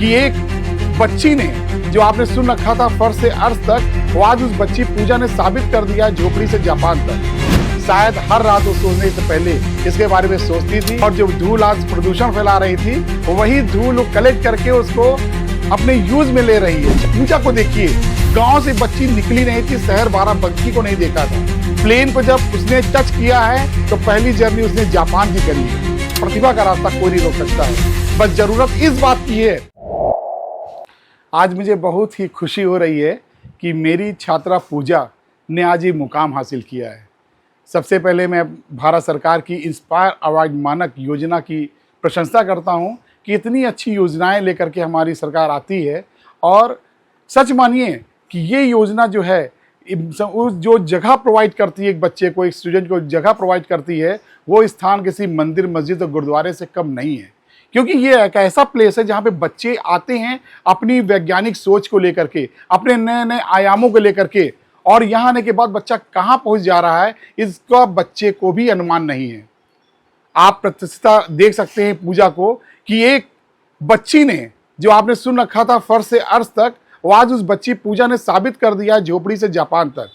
कि एक बच्ची ने, जो आपने सुन रखा था फर्श से अर्श तक, वो आज उस बच्ची पूजा ने साबित कर दिया झोपड़ी से जापान तक। शायद हर रात वो सोने से पहले इसके बारे में सोचती थी, और जो धूल आज प्रदूषण फैला रही थी, वही धूल वो कलेक्ट करके उसको अपने यूज में ले रही है। पूजा को देखिए, गांव से बच्ची निकली नहीं थी, शहर बाराबंकी को नहीं देखा था। प्लेन को जब उसने टच किया है तो पहली जर्नी उसने जापान की करी है। प्रतिभा का रास्ता कोई नहीं रोक सकता है, बस जरूरत इस बात की है। आज मुझे बहुत ही खुशी हो रही है कि मेरी छात्रा पूजा ने आज ये मुकाम हासिल किया है। सबसे पहले मैं भारत सरकार की इंस्पायर अवार्ड मानक योजना की प्रशंसा करता हूं कि इतनी अच्छी योजनाएं लेकर के हमारी सरकार आती है। और सच मानिए कि ये योजना जो है, जो जगह प्रोवाइड करती है एक बच्चे को, एक स्टूडेंट को जगह प्रोवाइड करती है, वो स्थान किसी मंदिर, मस्जिद और गुरुद्वारे से कम नहीं है। क्योंकि ये एक ऐसा प्लेस है जहाँ पे बच्चे आते हैं अपनी वैज्ञानिक सोच को लेकर के, अपने नए नए आयामों को लेकर के, और यहाँ आने के बाद बच्चा कहाँ पहुँच जा रहा है इसका बच्चे को भी अनुमान नहीं है। आप प्रत्यक्षता देख सकते हैं पूजा को कि एक बच्ची ने, जो आपने सुन रखा था फर्श से अर्श तक, वो आज उस बच्ची पूजा ने साबित कर दिया झोपड़ी से जापान तक।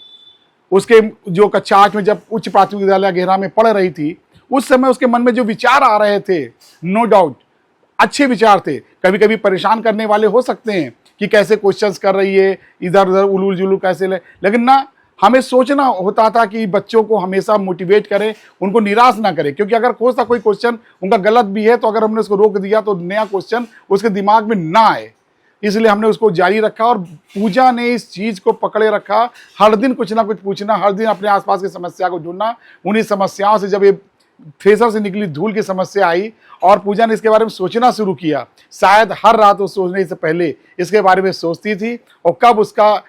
उसके जो कक्षा 8 में जब उच्च प्राथमिक विद्यालय घेरा में पढ़ रही थी, उस समय उसके मन में जो विचार आ रहे थे, नो डाउट अच्छे विचार थे। कभी कभी परेशान करने वाले हो सकते हैं कि कैसे क्वेश्चंस कर रही है, इधर उधर उलूल जुलूल कैसे ले, लेकिन ना, हमें सोचना होता था कि बच्चों को हमेशा मोटिवेट करें, उनको निराश ना करें। क्योंकि अगर कोई क्वेश्चन उनका गलत भी है तो अगर हमने उसको रोक दिया तो नया क्वेश्चन उसके दिमाग में ना आए, इसलिए हमने उसको जारी रखा। और पूजा ने इस चीज़ को पकड़े रखा, हर दिन कुछ ना कुछ पूछना, हर दिन अपने आसपास की समस्या को ढूंढना। उन्हीं समस्याओं से जब ये फ्रेशर से निकली धूल की समस्या आई और पूजा ने इसके बारे में सोचना शुरू किया, शायद हर रात वो सोने से पहले इसके बारे में सोचती थी, और कब उसका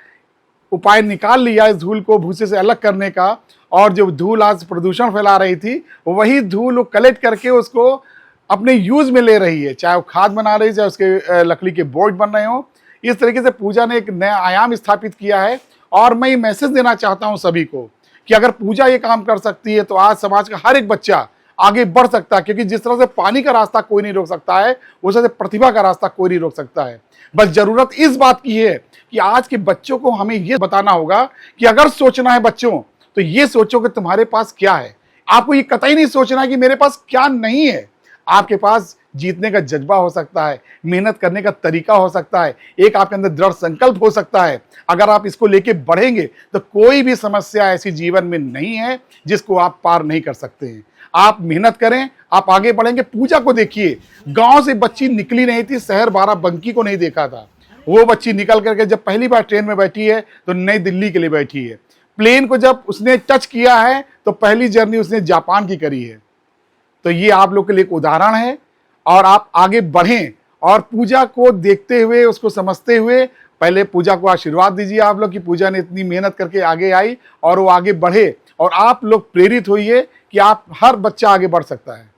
उपाय निकाल लिया इस धूल को भूसे से अलग करने का, और जो धूल आज प्रदूषण फैला रही थी, वही धूल वो कलेक्ट करके उसको अपने यूज में ले रही है। चाहे वो खाद बना रही है, चाहे उसके लकड़ी के बोर्ड बन रहे हो। इस तरीके से पूजा ने एक नया आयाम स्थापित किया है। और मैं ये मैसेज देना चाहता हूँ सभी को कि अगर पूजा ये काम कर सकती है तो आज समाज का हर एक बच्चा आगे बढ़ सकता है। क्योंकि जिस तरह से पानी का रास्ता कोई नहीं रोक सकता है, उस तरह से प्रतिभा का रास्ता कोई नहीं रोक सकता है। बस जरूरत इस बात की है कि आज के बच्चों को हमें ये बताना होगा कि अगर सोचना है बच्चों, तो ये सोचो कि तुम्हारे पास क्या है। आपको ये कतई नहीं सोचना है कि मेरे पास क्या नहीं है। आपके पास जीतने का जज्बा हो सकता है, मेहनत करने का तरीका हो सकता है, एक आपके अंदर दृढ़ संकल्प हो सकता है। अगर आप इसको लेके बढ़ेंगे तो कोई भी समस्या ऐसी जीवन में नहीं है जिसको आप पार नहीं कर सकते हैं। आप मेहनत करें, आप आगे बढ़ेंगे। पूजा को देखिए, गांव से बच्ची निकली नहीं थी, शहर बाराबंकी को नहीं देखा था। वो बच्ची निकल करके जब पहली बार ट्रेन में बैठी है तो नई दिल्ली के लिए बैठी है। प्लेन को जब उसने टच किया है तो पहली जर्नी उसने जापान की करी है। तो ये आप लोग के लिए एक उदाहरण है, और आप आगे बढ़ें और पूजा को देखते हुए, उसको समझते हुए, पहले पूजा को आशीर्वाद दीजिए आप लोग कि पूजा ने इतनी मेहनत करके आगे आई और वो आगे बढ़े। और आप लोग प्रेरित होइए कि आप, हर बच्चा आगे बढ़ सकता है।